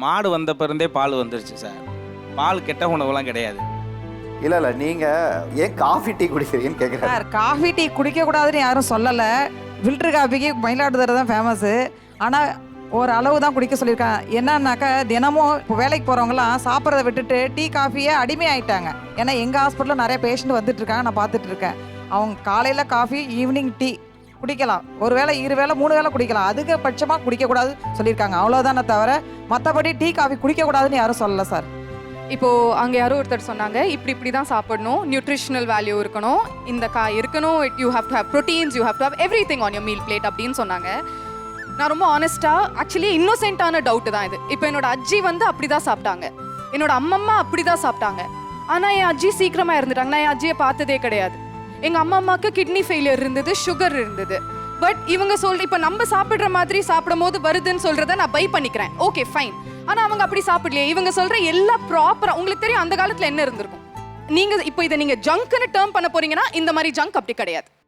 மாடு வந்த பிறந்தே பால் வந்துருச்சு சார். பால் கெட்ட உணவுலாம் கிடையாது. இல்லை நீங்கள் ஏன் காஃபி டீ குடிக்கிறீங்கன்னு கேட்குறேன் சார். காஃபி டீ குடிக்கக்கூடாதுன்னு யாரும் சொல்லலை. ஃபில்டர் காஃபிக்கு மயிலாடுதுறை தான் ஃபேமஸ்ஸு. ஆனால் ஒரு அளவு தான் குடிக்க சொல்லியிருக்காங்க. என்னன்னாக்கா தினமும் இப்போ வேலைக்கு போகிறவங்களாம் சாப்பிட்றத விட்டுட்டு டீ காஃபியே அடிமை ஆகிட்டாங்க. ஏன்னா எங்கள் ஹாஸ்பிட்டலில் நிறைய பேஷண்ட் வந்துட்டு இருக்காங்க, நான் பார்த்துட்டு இருக்கேன். அவங்க காலையில் காஃபி, ஈவினிங் டீ குடிக்கலாம். ஒரு வேளை 2 வேளை 3 வேளை குடிக்கலாம். அதிகபட்சமாக குடிக்கக்கூடாது சொல்லியிருக்காங்க. அவ்வளோதானே தவிர மற்றபடி டீ காஃபி குடிக்கக்கூடாதுன்னு யாரும் சொல்லலை சார். இப்போ அங்க யாரோ ஒருத்தர் சொன்னாங்க இப்படி தான் சாப்பிடணும், நியூட்ரிஷனல் வேல்யூ இருக்கணும், இந்த காய் இருக்கணும், you have to have proteins, you have to have everything on your meal plate அப்படின்னு சொன்னாங்க. நான் ரொம்ப ஆனஸ்டா ஆக்சுவலி இன்னோசென்ட்டான டவுட் தான் இது. இப்போ என்னோட அஜ்ஜி வந்து அப்படிதான் சாப்பிட்டாங்க, என்னோட அம்மம்மா அப்படிதான் சாப்பிட்டாங்க. ஆனா என் அஜ்ஜி சீக்கிரமா இறந்துட்டாங்க. நான் என் அஜ்ஜியை பார்த்ததே கிடையாது. எங்க அம்மாக்கு கிட்னி ஃபெயிலியர் இருந்தது, சுகர் இருந்தது. பட் இவங்க இப்போ நம்ம சாப்பிடுற மாதிரி சாப்பிடும் போது வருதுன்னு சொல்றத நான் பை பண்ணிக்கிறேன். Okay fine. ஆனா அவங்க அப்படி சாப்பிடலையே. இவங்க சொல்ற எல்லாம் ப்ராப்பரா உங்களுக்கு தெரியும் அந்த காலத்துல என்ன இருந்திருக்கும். நீங்க இப்போ இதை நீங்க ஜங்க்னு டேர்ம் பண்ண போறீங்கன்னா இந்த மாதிரி ஜங்க் அப்படி கிடையாது.